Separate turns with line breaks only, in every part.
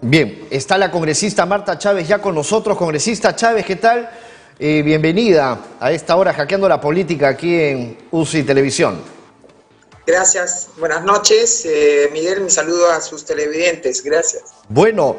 Bien, está la congresista Marta Chávez ya con nosotros. Congresista Chávez, ¿qué tal? Bienvenida a esta hora Hackeando la Política aquí en UCI Televisión.
Gracias, buenas noches. Miguel, mi saludo a sus televidentes. Gracias.
Bueno,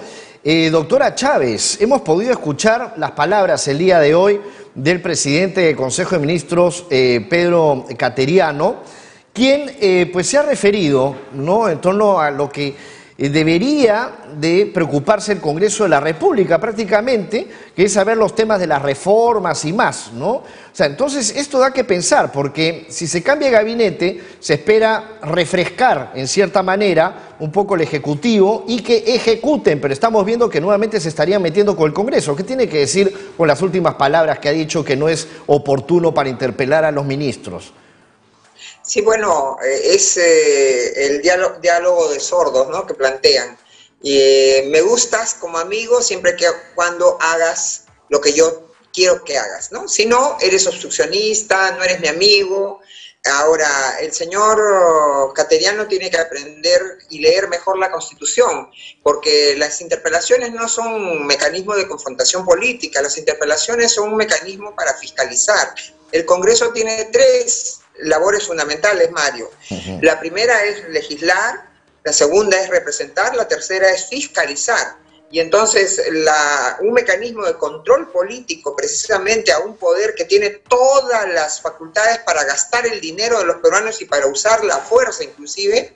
doctora Chávez, hemos podido escuchar las palabras el día de hoy del presidente del Consejo de Ministros, Pedro Cateriano, quien pues se ha referido, ¿no?, en torno a lo que debería de preocuparse el Congreso de la República prácticamente, que es saber los temas de las reformas y más, ¿no? O sea, entonces esto da que pensar, porque si se cambia de gabinete, se espera refrescar en cierta manera un poco el Ejecutivo y que ejecuten, pero estamos viendo que nuevamente se estarían metiendo con el Congreso. ¿Qué tiene que decir con las últimas palabras que ha dicho que no es oportuno para interpelar a los ministros?
Sí, bueno, es el diálogo de sordos, ¿no?, que plantean. Y me gustas como amigo siempre que cuando hagas lo que yo quiero que hagas, ¿no? Si no, eres obstruccionista, no eres mi amigo. Ahora, el señor Cateriano tiene que aprender y leer mejor la Constitución, porque las interpelaciones no son un mecanismo de confrontación política, las interpelaciones son un mecanismo para fiscalizar. El Congreso tiene tres labores fundamentales, Mario. La primera es legislar, la segunda es representar, la tercera es fiscalizar. Y entonces un mecanismo de control político precisamente a un poder que tiene todas las facultades para gastar el dinero de los peruanos y para usar la fuerza inclusive,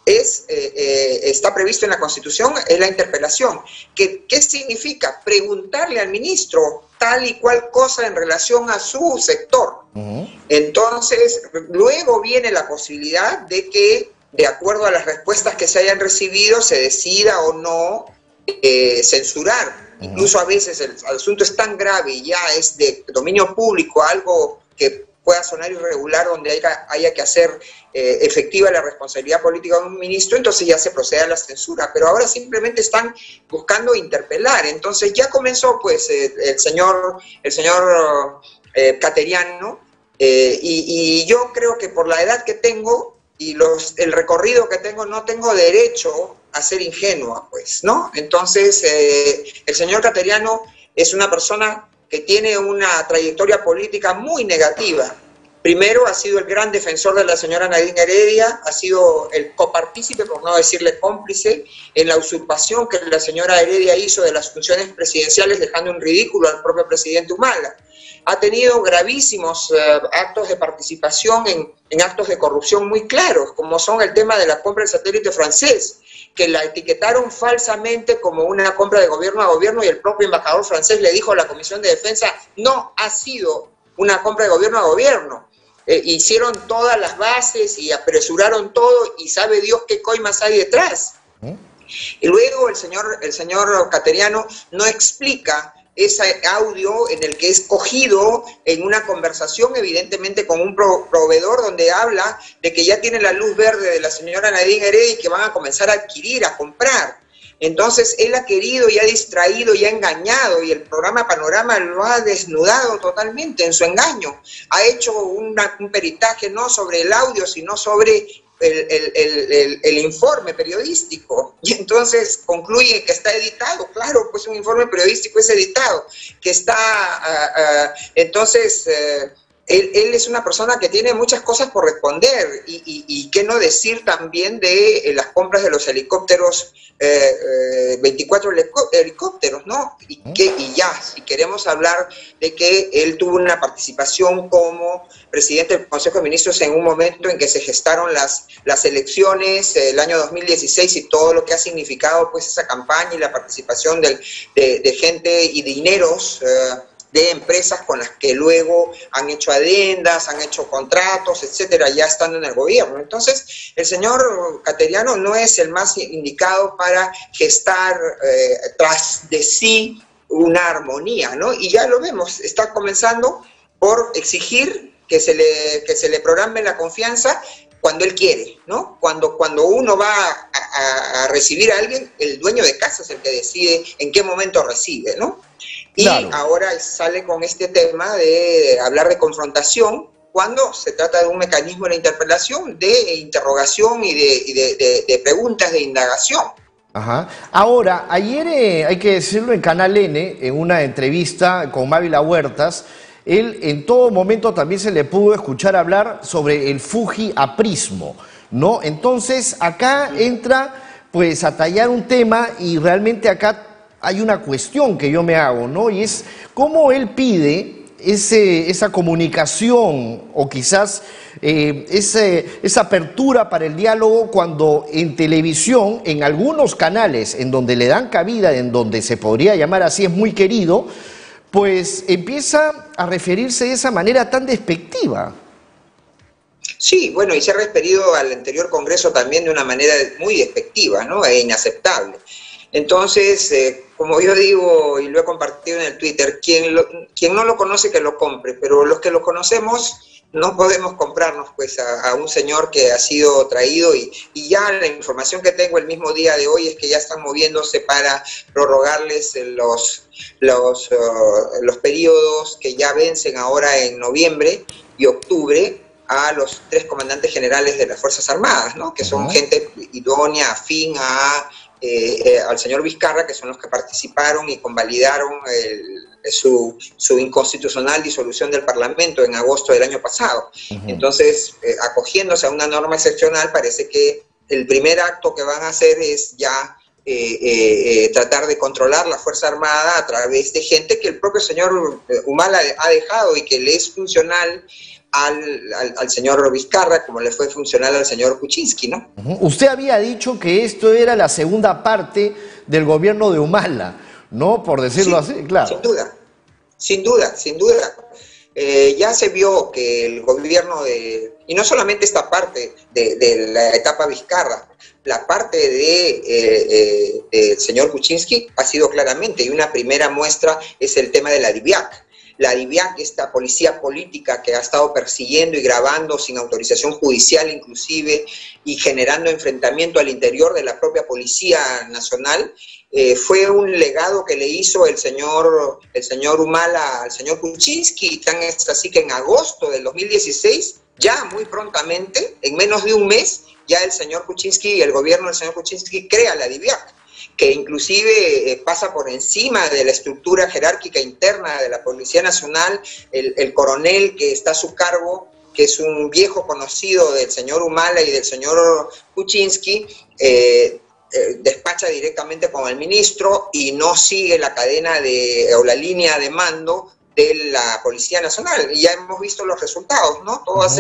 está previsto en la Constitución, es la interpelación. ¿Qué significa? Preguntarle al ministro tal y cual cosa en relación a su sector. Entonces, luego viene la posibilidad de que, de acuerdo a las respuestas que se hayan recibido, se decida o no censurar. Incluso a veces el asunto es tan grave y ya es de dominio público, algo que pueda sonar irregular, donde haya que hacer efectiva la responsabilidad política de un ministro, entonces ya se procede a la censura. Pero ahora simplemente están buscando interpelar. Entonces ya comenzó pues el señor Cateriano, y yo creo que por la edad que tengo y el recorrido que tengo, no tengo derecho a ser ingenua, pues, ¿no? Entonces, el señor Cateriano es una persona que tiene una trayectoria política muy negativa. Primero, ha sido el gran defensor de la señora Nadine Heredia, ha sido el copartícipe, por no decirle cómplice, en la usurpación que la señora Heredia hizo de las funciones presidenciales, dejando en ridículo al propio presidente Humala. Ha tenido gravísimos actos de participación en actos de corrupción muy claros, como son el tema de la compra del satélite francés, que la etiquetaron falsamente como una compra de gobierno a gobierno, y el propio embajador francés le dijo a la Comisión de Defensa: no ha sido una compra de gobierno a gobierno. Hicieron todas las bases y apresuraron todo, y sabe Dios qué coimas hay detrás. Y luego el señor Cateriano no explica ese audio en el que es cogido en una conversación evidentemente con un proveedor, donde habla de que ya tiene la luz verde de la señora Nadine Heredia y que van a comenzar a adquirir, a comprar. Entonces él ha querido y ha distraído y ha engañado, y el programa Panorama lo ha desnudado totalmente en su engaño. Ha hecho un peritaje no sobre el audio, sino sobre el informe periodístico, y entonces concluye que está editado. Claro, pues un informe periodístico es editado, que está entonces él es una persona que tiene muchas cosas por responder, y qué no decir también de las compras de los helicópteros, 24 helicópteros, ¿no? Y ya, si queremos hablar de que él tuvo una participación como presidente del Consejo de Ministros en un momento en que se gestaron las elecciones, el año 2016, y todo lo que ha significado pues esa campaña y la participación de gente y dineros, de empresas con las que luego han hecho adendas, han hecho contratos, etcétera, ya estando en el gobierno. Entonces, el señor Cateriano no es el más indicado para gestar tras de sí una armonía, ¿no? Y ya lo vemos, está comenzando por exigir que se le programe la confianza cuando él quiere, ¿no? Cuando uno va a recibir a alguien, el dueño de casa es el que decide en qué momento recibe, ¿no? Y claro, ahora sale con este tema de hablar de confrontación, cuando se trata de un mecanismo de interpelación, de interrogación y de preguntas de indagación.
Ajá. Ahora, ayer, hay que decirlo, en Canal N, en una entrevista con Mávila Huertas, él en todo momento también se le pudo escuchar hablar sobre el fujiaprismo, ¿no? Entonces, acá entra pues a tallar un tema y realmente acá hay una cuestión que yo me hago, ¿no? Y es cómo él pide esa comunicación o quizás esa apertura para el diálogo cuando en televisión, en algunos canales en donde le dan cabida, en donde se podría llamar así, es muy querido, pues empieza a referirse de esa manera tan despectiva.
Sí, bueno, y se ha referido al anterior Congreso también de una manera muy despectiva, ¿no? E inaceptable. Entonces, como yo digo y lo he compartido en el Twitter, quien no lo conoce que lo compre, pero los que lo conocemos no podemos comprarnos pues a un señor que ha sido traído y ya la información que tengo el mismo día de hoy es que ya están moviéndose para prorrogarles los periodos que ya vencen ahora en noviembre y octubre a los 3 comandantes generales de las Fuerzas Armadas, ¿no? Que son gente idónea, afín al señor Vizcarra, que son los que participaron y convalidaron su inconstitucional disolución del Parlamento en agosto del año pasado. Entonces, acogiéndose a una norma excepcional, parece que el primer acto que van a hacer es ya tratar de controlar la Fuerza Armada a través de gente que el propio señor Humala ha dejado y que le es funcional al señor Vizcarra, como le fue funcional al señor Kuczynski, ¿no?
Usted había dicho que esto era la segunda parte del gobierno de Humala, ¿no? Por decirlo así, claro.
Sin duda, sin duda, sin duda. Ya se vio que el gobierno y no solamente esta parte de la etapa Vizcarra, la parte del señor Kuczynski ha sido claramente, y una primera muestra es el tema de la DIVIAC. La DIVIAC, esta policía política que ha estado persiguiendo y grabando sin autorización judicial inclusive y generando enfrentamiento al interior de la propia Policía Nacional, fue un legado que le hizo el señor Humala al señor Kuczynski, tan es así que en agosto del 2016, ya muy prontamente, en menos de un mes, ya el señor Kuczynski y el gobierno del señor Kuczynski crea la DIVIAC, que inclusive pasa por encima de la estructura jerárquica interna de la Policía Nacional. El coronel que está a su cargo, que es un viejo conocido del señor Humala y del señor Kuczynski, despacha directamente con el ministro y no sigue la cadena o la línea de mando de la Policía Nacional. Y ya hemos visto los resultados, ¿no? Todas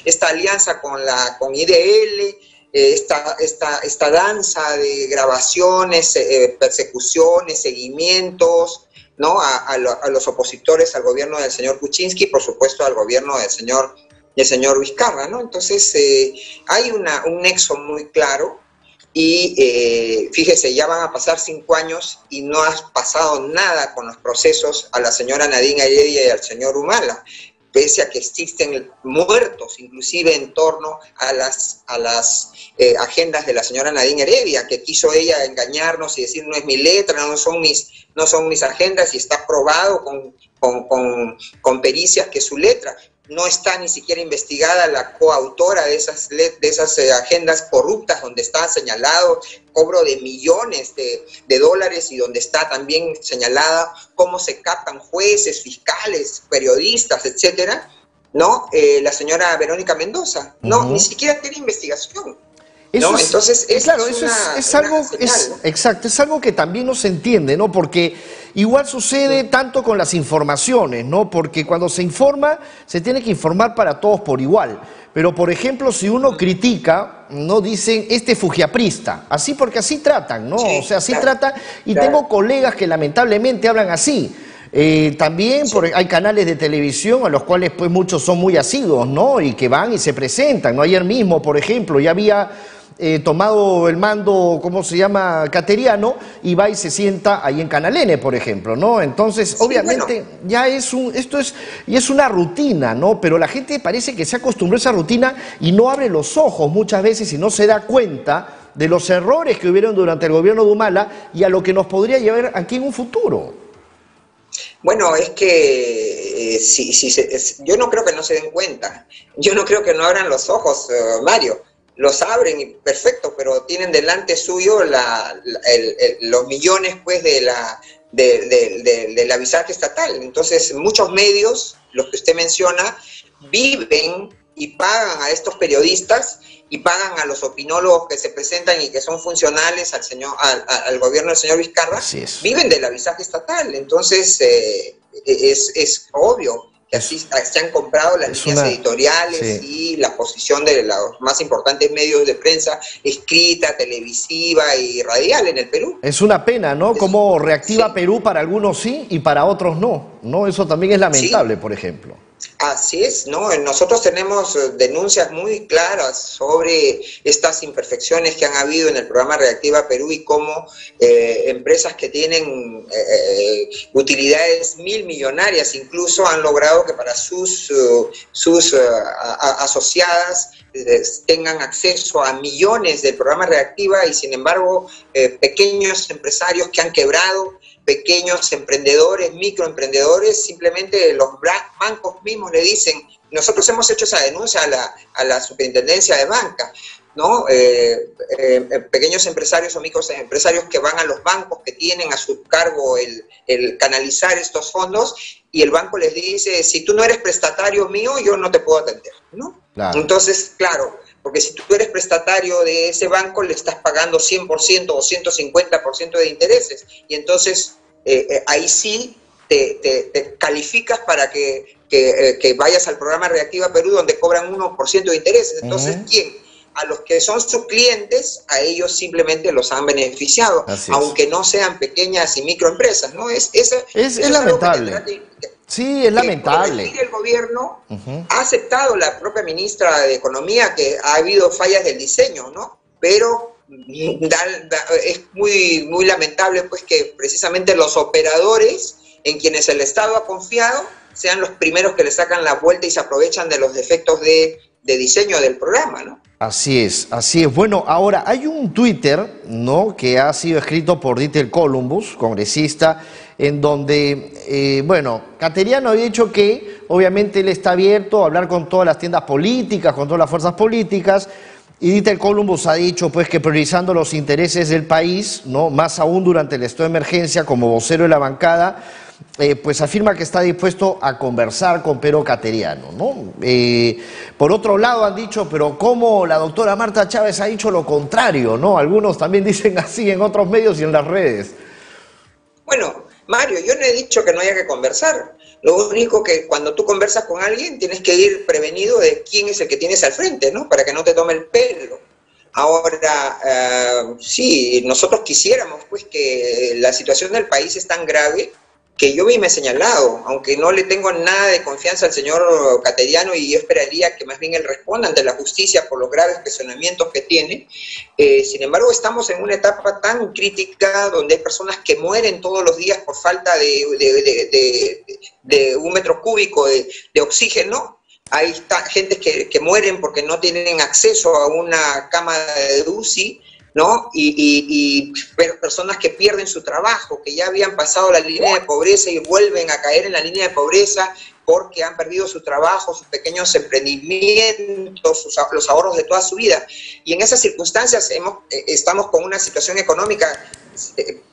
esta alianza con IDL, esta danza de grabaciones, persecuciones, seguimientos, ¿no? A los opositores al gobierno del señor Kuczynski, por supuesto al gobierno del señor Vizcarra, ¿no? Entonces hay un nexo muy claro y fíjese, ya van a pasar 5 años y no ha pasado nada con los procesos a la señora Nadine Heredia y al señor Humala, pese a que existen muertos, inclusive en torno a las agendas de la señora Nadine Heredia, que quiso ella engañarnos y decir no es mi letra, no son mis agendas, y está probado con pericias que su letra. No está ni siquiera investigada la coautora de esas agendas corruptas, donde está señalado cobro de millones de dólares y donde está también señalada cómo se captan jueces, fiscales, periodistas, etcétera, ¿no? La señora Verónica Mendoza, no, ni siquiera tiene investigación. ¿No? Entonces,
claro, eso es algo, ¿no? Exacto, es algo que también no se entiende, ¿no? Porque igual sucede tanto con las informaciones, ¿no? Porque cuando se informa, se tiene que informar para todos por igual. Pero, por ejemplo, si uno critica, no dicen fujiaprista, así porque así tratan, ¿no? Sí, o sea, así tratan, y tengo colegas que lamentablemente hablan así. También hay canales de televisión a los cuales pues muchos son muy asiduos, ¿no? Y que van y se presentan, ¿no? Ayer mismo, por ejemplo, ya había tomado el mando, ¿cómo se llama?, Cateriano, y va y se sienta ahí en Canal N, por ejemplo, ¿no? Entonces, sí, obviamente, bueno, ya esto es una rutina, ¿no? Pero la gente parece que se acostumbró a esa rutina y no abre los ojos muchas veces y no se da cuenta de los errores que hubieron durante el gobierno de Humala y a lo que nos podría llevar aquí en un futuro.
Bueno, es que yo no creo que no se den cuenta, yo no creo que no abran los ojos, Mario. los abren y perfecto, pero tienen delante suyo los millones pues del avisaje estatal. Entonces muchos medios, los que usted menciona, viven y pagan a estos periodistas y pagan a los opinólogos que se presentan y que son funcionales al gobierno del señor Vizcarra, viven del avisaje estatal. Entonces es obvio que así se han comprado las líneas editoriales y la posición de los más importantes medios de prensa escrita, televisiva y radial en el Perú.
Es una pena, ¿no? Como reactiva Perú, para algunos sí y para otros no, ¿no? Eso también es lamentable, por ejemplo.
Así es, ¿no? Nosotros tenemos denuncias muy claras sobre estas imperfecciones que han habido en el programa Reactiva Perú y cómo empresas que tienen utilidades millonarias incluso han logrado que para sus asociadas tengan acceso a millones del programa Reactiva y sin embargo pequeños empresarios que han quebrado, pequeños emprendedores, microemprendedores, simplemente los bancos mismos le dicen, nosotros hemos hecho esa denuncia a la superintendencia de banca, ¿no? Pequeños empresarios o microempresarios que van a los bancos que tienen a su cargo el canalizar estos fondos y el banco les dice, si tú no eres prestatario mío, yo no te puedo atender, ¿no? Claro. Entonces, claro, porque si tú eres prestatario de ese banco, le estás pagando 100% o 150% de intereses. Y entonces, ahí sí te calificas para que vayas al programa Reactiva Perú, donde cobran 1% de intereses. Entonces, ¿quién? A los que son sus clientes, a ellos simplemente los han beneficiado, aunque no sean pequeñas y microempresas, ¿no? Es
lamentable. Sí, es lamentable.
El gobierno ha aceptado, la propia ministra de Economía, que ha habido fallas del diseño, ¿no? Pero es muy lamentable pues que precisamente los operadores en quienes el Estado ha confiado sean los primeros que le sacan la vuelta y se aprovechan de los defectos de diseño del programa, ¿no?
Así es, así es. Bueno, ahora hay un Twitter, ¿no?, que ha sido escrito por Dieter Columbus, congresista, en donde, Cateriano ha dicho que obviamente él está abierto a hablar con todas las tiendas políticas, con todas las fuerzas políticas, y Dieter Columbus ha dicho pues que priorizando los intereses del país, ¿no?, más aún durante el estado de emergencia, como vocero de la bancada, pues afirma que está dispuesto a conversar con Pedro Cateriano, ¿no? Por otro lado han dicho, pero ¿cómo la doctora Marta Chávez ha dicho lo contrario, ¿no? Algunos también dicen así en otros medios y en las redes.
Bueno, Mario, yo no he dicho que no haya que conversar. Lo único que cuando tú conversas con alguien tienes que ir prevenido de quién es el que tienes al frente, ¿no? Para que no te tome el pelo. Ahora, sí, nosotros quisiéramos pues que la situación del país es tan grave que yo mismo he señalado, aunque no le tengo nada de confianza al señor Cateriano y yo esperaría que más bien él responda ante la justicia por los graves cuestionamientos que tiene. Sin embargo, estamos en una etapa tan crítica donde hay personas que mueren todos los días por falta de 1 metro cúbico de oxígeno. Hay gente que mueren porque no tienen acceso a una cama de UCI, ¿no? Y personas que pierden su trabajo, que ya habían pasado la línea de pobreza y vuelven a caer en la línea de pobreza porque han perdido su trabajo, sus pequeños emprendimientos, los ahorros de toda su vida. Y en esas circunstancias estamos con una situación económica,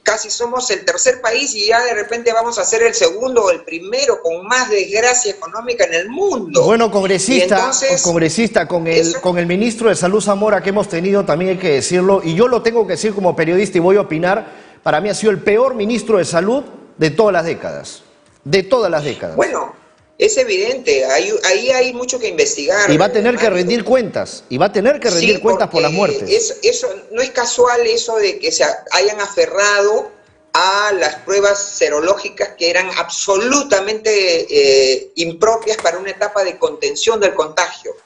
casi somos el tercer país y ya de repente vamos a ser el segundo o el primero con más desgracia económica en el mundo.
Bueno, congresista, con el ministro de Salud Zamora que hemos tenido, también hay que decirlo, y yo lo tengo que decir como periodista y voy a opinar, para mí ha sido el peor ministro de Salud de todas las décadas. De todas las décadas.
Bueno, es evidente, ahí hay mucho que investigar.
Y va a tener que rendir cuentas, por las muertes.
Eso no es casual, eso de que se hayan aferrado a las pruebas serológicas que eran absolutamente impropias para una etapa de contención del contagio.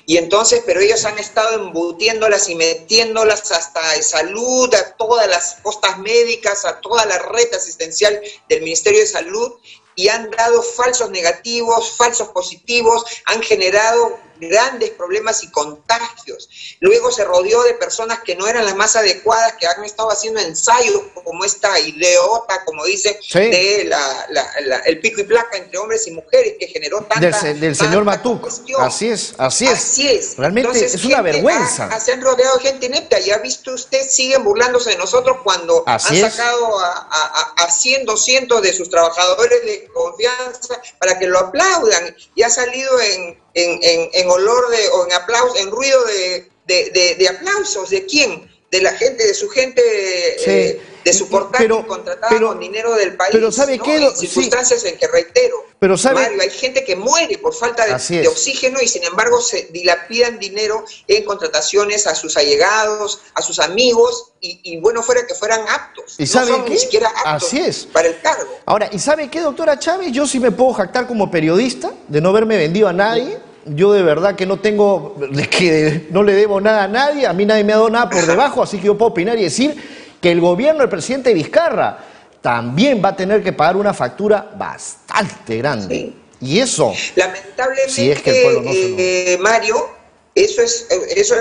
Y entonces, pero ellos han estado embutiéndolas y metiéndolas hasta de salud, a todas las costas médicas, a toda la red asistencial del Ministerio de Salud, y han dado falsos negativos, falsos positivos, han generado grandes problemas y contagios. Luego se rodeó de personas que no eran las más adecuadas, que han estado haciendo ensayos como esta idiota, como dice,
sí,
de el pico y placa entre hombres y mujeres, que generó
del señor Matuk. Así es, así es.
Así es.
Realmente
entonces,
es una vergüenza.
Se han rodeado de gente inepta. Ya ha visto usted, siguen burlándose de nosotros cuando
así
han sacado a 100, 200 de sus trabajadores de confianza para que lo aplaudan. Y ha salido en olor de, o en aplausos, en ruido de aplausos. ¿De quién? De la gente, de su gente,
sí,
de su portátil contratada con dinero del país. Pero ¿sabe qué? En circunstancias en que, reitero,
pero
Mario, hay gente que muere por falta de oxígeno y sin embargo se dilapidan dinero en contrataciones a sus allegados, a sus amigos y bueno, fuera que fueran aptos.
¿Y sabe
qué? Ni siquiera aptos para el cargo.
Ahora, ¿y sabe qué, doctora Chávez? Yo sí me puedo jactar como periodista de no haberme vendido a nadie. Yo de verdad que no tengo, que no le debo nada a nadie, a mí nadie me ha dado nada por debajo, así que yo puedo opinar y decir que el gobierno del presidente Vizcarra también va a tener que pagar una factura bastante grande. Sí. Y eso,
lamentablemente,
si es que el pueblo no se lo...
Mario, eso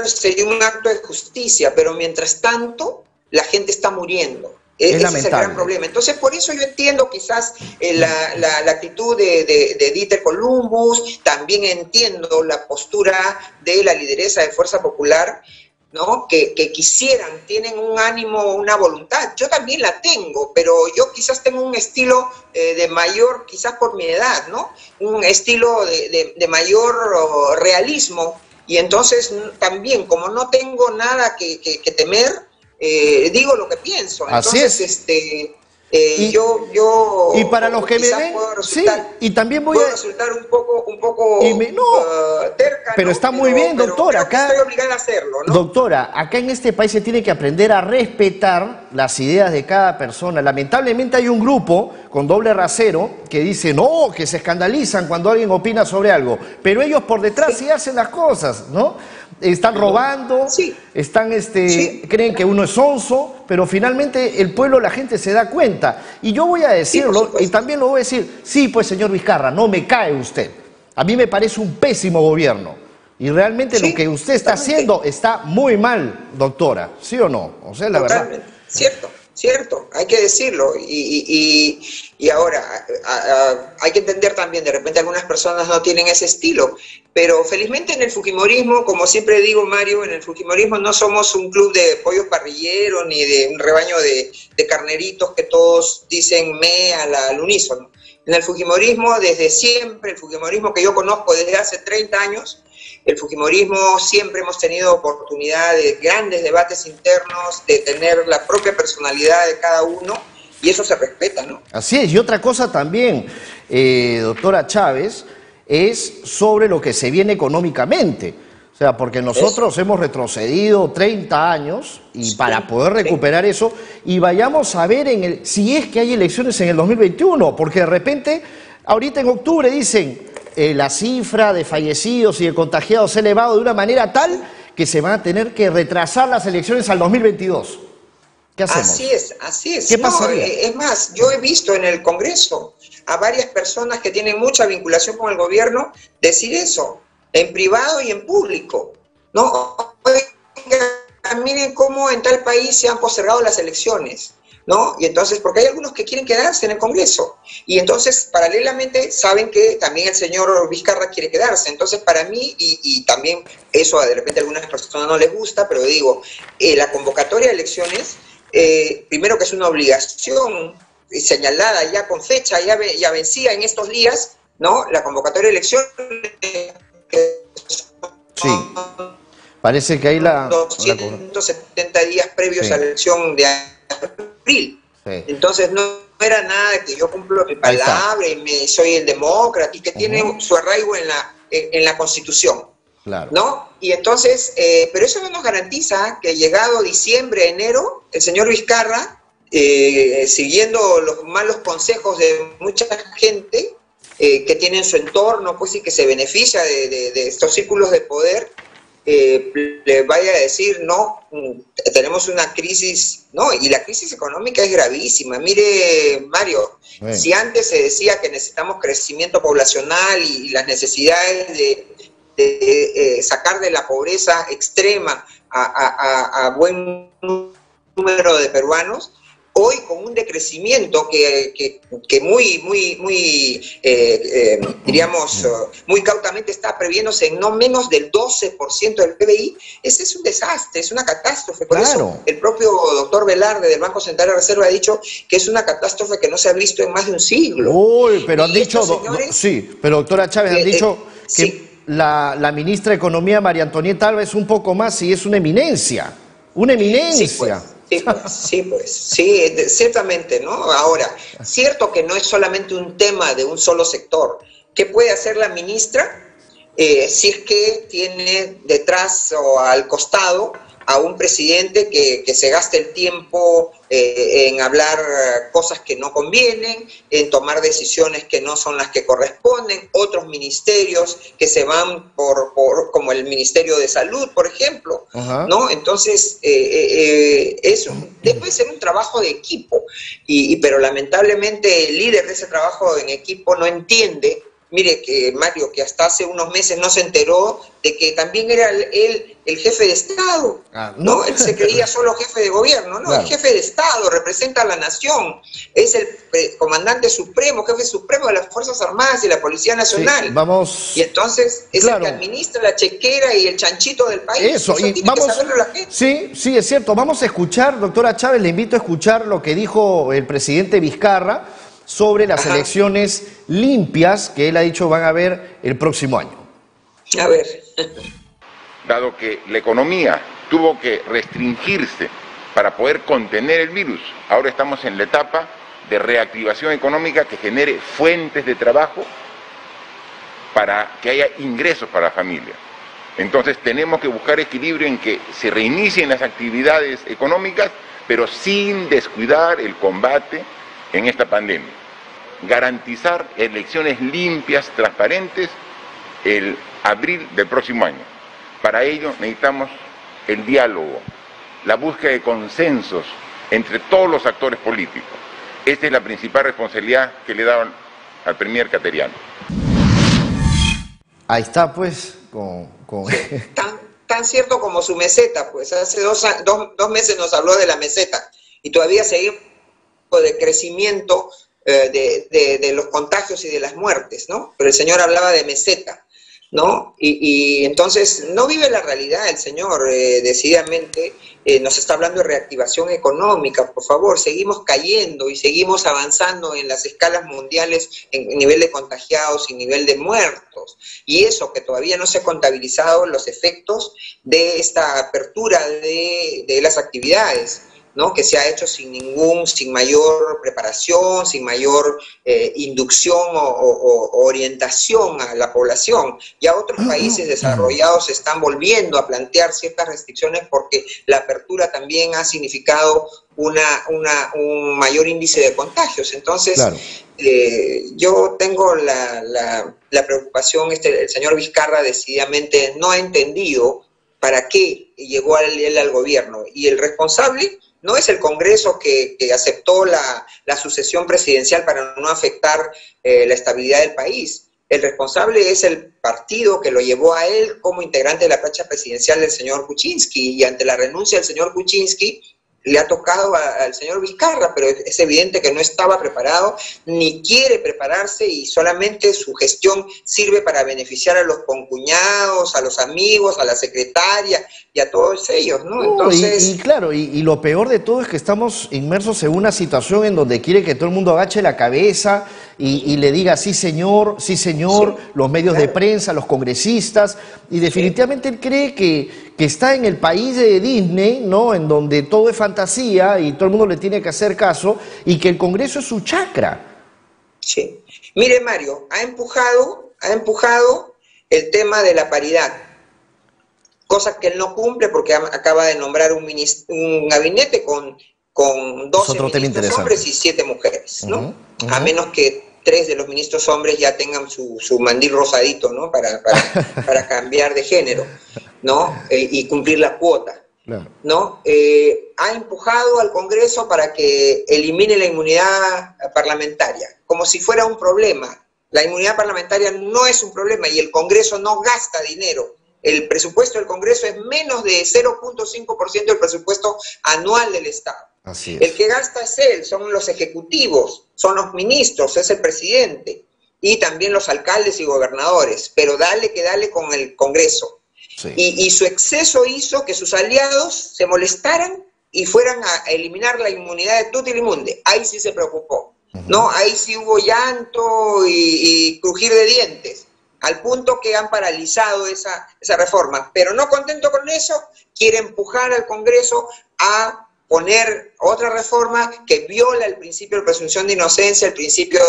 sería un acto de justicia, pero mientras tanto la gente está muriendo. Ese es el gran problema. Entonces, por eso yo entiendo quizás la actitud de Dieter Columbus, también entiendo la postura de la lideresa de Fuerza Popular, ¿no? Que quisieran, tienen un ánimo, una voluntad. Yo también la tengo, pero yo quizás tengo un estilo de mayor, quizás por mi edad, ¿no? Un estilo de mayor realismo. Y entonces también, como no tengo nada que temer, digo lo que pienso. Entonces, yo
y para los que me ven, sí, y también voy a
resultar un poco terca,
pero está muy bien, doctora.
Acá estoy obligada a hacerlo, ¿no?
Doctora, acá en este país se tiene que aprender a respetar las ideas de cada persona. Lamentablemente hay un grupo con doble rasero que dice no, que se escandalizan cuando alguien opina sobre algo, pero ellos por detrás sí hacen las cosas, ¿no? Están robando, están creen que uno es sonso, pero finalmente el pueblo, la gente se da cuenta. Y yo voy a decirlo, y también lo voy a decir, sí, pues señor Vizcarra, no me cae usted. A mí me parece un pésimo gobierno. Y realmente lo que usted está haciendo está muy mal, doctora, ¿sí o no? O sea, la verdad.
Cierto, hay que decirlo. Y ahora, hay que entender también, de repente algunas personas no tienen ese estilo, pero felizmente en el fujimorismo, como siempre digo, Mario, en el fujimorismo no somos un club de pollos parrilleros ni de un rebaño de carneritos que todos dicen me al unísono. En el fujimorismo, desde siempre, el fujimorismo que yo conozco desde hace 30 años, el fujimorismo siempre hemos tenido oportunidad de grandes debates internos, de tener la propia personalidad de cada uno, y eso se respeta, ¿no?
Así es, y otra cosa también, doctora Chávez, es sobre lo que se viene económicamente. O sea, porque nosotros hemos retrocedido 30 años y para poder recuperar eso, y vayamos a ver si es que hay elecciones en el 2021, porque de repente, ahorita en octubre dicen la cifra de fallecidos y de contagiados se ha elevado de una manera tal que se van a tener que retrasar las elecciones al 2022. ¿Qué hacemos?
Así es.
¿Qué pasaría?
Es más, yo he visto en el Congreso a varias personas que tienen mucha vinculación con el gobierno decir eso, en privado y en público, ¿no? Oigan, miren cómo en tal país se han postergado las elecciones, ¿no? Y entonces, porque hay algunos que quieren quedarse en el Congreso, y entonces, paralelamente, saben que también el señor Vizcarra quiere quedarse. Entonces, para mí, y también eso de repente a algunas personas no les gusta, pero digo, la convocatoria de elecciones, primero que es una obligación señalada ya con fecha, ya vencida en estos días, ¿no? La convocatoria de elecciones...
Sí, parece que hay
270 días previos a la elección de abril. Sí. Entonces no era nada de que yo cumplo mi palabra y soy el demócrata y que tiene su arraigo en la Constitución.
Claro.
¿No? Y entonces, pero eso no nos garantiza que llegado diciembre, enero, el señor Vizcarra, siguiendo los malos consejos de mucha gente que tiene en su entorno, pues, y que se beneficia de estos círculos de poder, le vaya a decir, no, tenemos una crisis, no, y la crisis económica es gravísima. Mire, Mario, si antes se decía que necesitamos crecimiento poblacional y las necesidades de sacar de la pobreza extrema a buen número de peruanos, hoy con un decrecimiento que diríamos, muy cautamente está previéndose en no menos del 12% del PBI, ese es un desastre, es una catástrofe. Por eso el propio doctor Velarde del Banco Central de Reserva ha dicho que es una catástrofe que no se ha visto en más de un siglo.
Uy, pero han dicho,
señores,
sí, pero doctora Chávez, han dicho que sí, la ministra de Economía, María Antonieta Alba, es un poco más y es una eminencia. Una eminencia.
Sí, ciertamente, ¿no? Ahora, cierto que no es solamente un tema de un solo sector. ¿Qué puede hacer la ministra si es que tiene detrás o al costado a un presidente que se gaste el tiempo en hablar cosas que no convienen, en tomar decisiones que no son las que corresponden, otros ministerios que se van como el Ministerio de Salud, por ejemplo, ¿no? Entonces, eso debe ser un trabajo de equipo, pero lamentablemente el líder de ese trabajo en equipo no entiende. Mire que Mario, que hasta hace unos meses no se enteró de que también era él el jefe de Estado, ¿no? Él se creía solo jefe de gobierno, ¿no? Claro. El jefe de Estado representa a la nación, es el comandante supremo, jefe supremo de las Fuerzas Armadas y la Policía Nacional.
Sí, vamos.
Y entonces es el que administra la chequera y el chanchito del país.
Eso y
tiene
vamos,
que saberlo la gente.
Sí, es cierto. Vamos a escuchar, doctora Chávez, le invito a escuchar lo que dijo el presidente Vizcarra sobre las elecciones limpias que él ha dicho van a haber el próximo año.
A ver.
Dado que la economía tuvo que restringirse para poder contener el virus, ahora estamos en la etapa de reactivación económica que genere fuentes de trabajo para que haya ingresos para la familia. Entonces tenemos que buscar equilibrio en que se reinicien las actividades económicas, pero sin descuidar el combate en esta pandemia. Garantizar elecciones limpias, transparentes, el abril del próximo año. Para ello necesitamos el diálogo, la búsqueda de consensos entre todos los actores políticos. Esta es la principal responsabilidad que le daban al premier Cateriano.
Ahí está, pues,
Tan cierto como su meseta, pues. Hace dos meses nos habló de la meseta y todavía seguimos de crecimiento de los contagios y de las muertes, ¿no? Pero el señor hablaba de meseta, ¿no? Y entonces no vive la realidad el señor, decididamente nos está hablando de reactivación económica. Por favor, seguimos cayendo y seguimos avanzando en las escalas mundiales en nivel de contagiados y nivel de muertos, y eso que todavía no se ha contabilizado los efectos de esta apertura de las actividades, ¿no? Que se ha hecho sin mayor preparación, sin mayor inducción o orientación a la población. Ya otros países desarrollados están volviendo a plantear ciertas restricciones porque la apertura también ha significado un mayor índice de contagios. Entonces, claro, yo tengo la preocupación, el señor Vizcarra decididamente no ha entendido para qué llegó él al gobierno, y el responsable no es el Congreso que aceptó la sucesión presidencial para no afectar la estabilidad del país. El responsable es el partido que lo llevó a él como integrante de la plancha presidencial del señor Kuczynski, y ante la renuncia del señor Kuczynski le ha tocado al señor Vizcarra, pero es evidente que no estaba preparado ni quiere prepararse, y solamente su gestión sirve para beneficiar a los concuñados, a los amigos, a la secretaria y a todos ellos, ¿no? Entonces,
claro, y lo peor de todo es que estamos inmersos en una situación en donde quiere que todo el mundo agache la cabeza y le diga sí señor, los medios de prensa, los congresistas, y definitivamente él cree que está en el país de Disney, ¿no? En donde todo es fantasía y todo el mundo le tiene que hacer caso, y que el Congreso es su chacra.
Sí. Mire, Mario, ha empujado el tema de la paridad, cosa que él no cumple porque acaba de nombrar un gabinete con 12 ministros hombres y 7 mujeres, ¿no? A menos que 3 de los ministros hombres ya tengan su mandil rosadito, ¿no? Para cambiar de género. ¿no? Y cumplir la cuota.
Claro.
¿No? Ha empujado al Congreso para que elimine la inmunidad parlamentaria, como si fuera un problema. La inmunidad parlamentaria no es un problema y el Congreso no gasta dinero. El presupuesto del Congreso es menos de 0.5% del presupuesto anual del Estado.
Así es.
El que gasta es él, son los ejecutivos, son los ministros, es el presidente y también los alcaldes y gobernadores, pero dale que dale con el Congreso. Sí. Y su exceso hizo que sus aliados se molestaran y fueran a eliminar la inmunidad de tutti mundi. Ahí sí se preocupó, ¿no? Ahí sí hubo llanto y crujir de dientes, al punto que han paralizado esa reforma. Pero no contento con eso, quiere empujar al Congreso a poner otra reforma que viola el principio de presunción de inocencia, el principio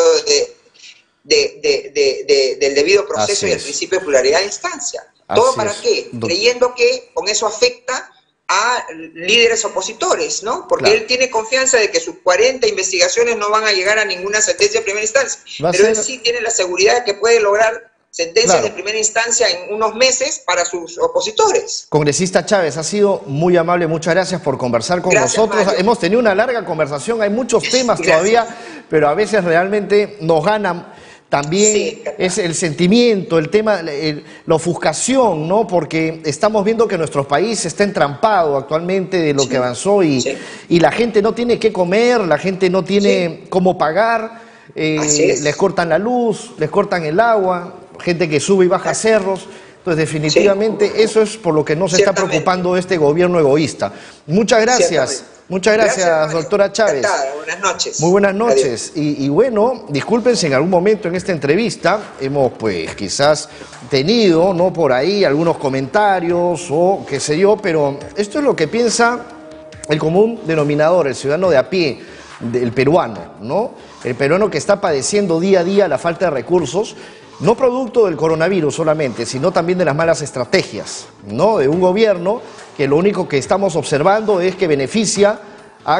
del debido proceso y el principio de pluralidad de instancia. ¿Todo para qué? Creyendo que con eso afecta a líderes opositores, ¿no? Porque él tiene confianza de que sus 40 investigaciones no van a llegar a ninguna sentencia de primera instancia. Pero él sí tiene la seguridad de que puede lograr sentencias de primera instancia en unos meses para sus opositores.
Congresista Chávez, ha sido muy amable, muchas gracias por conversar con nosotros. Mario. Hemos tenido una larga conversación, hay muchos temas todavía, pero a veces realmente nos ganan. También es el sentimiento, el tema, la ofuscación, ¿no? Porque estamos viendo que nuestro país está entrampado actualmente de lo que avanzó y la gente no tiene qué comer, la gente no tiene cómo pagar, les cortan la luz, les cortan el agua, gente que sube y baja cerros. Entonces, definitivamente, eso es por lo que no se está preocupando este gobierno egoísta. Muchas gracias. Muchas gracias, doctora Chávez.
Buenas noches.
Muy buenas noches. Y bueno, disculpen si en algún momento en esta entrevista hemos, pues, quizás tenido, ¿no?, por ahí algunos comentarios o qué sé yo, pero esto es lo que piensa el común denominador, el ciudadano de a pie, el peruano, ¿no? El peruano que está padeciendo día a día la falta de recursos, no producto del coronavirus solamente, sino también de las malas estrategias, ¿no?, de un gobierno que lo único que estamos observando es que beneficia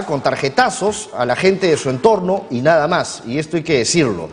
con tarjetazos a la gente de su entorno y nada más, y esto hay que decirlo.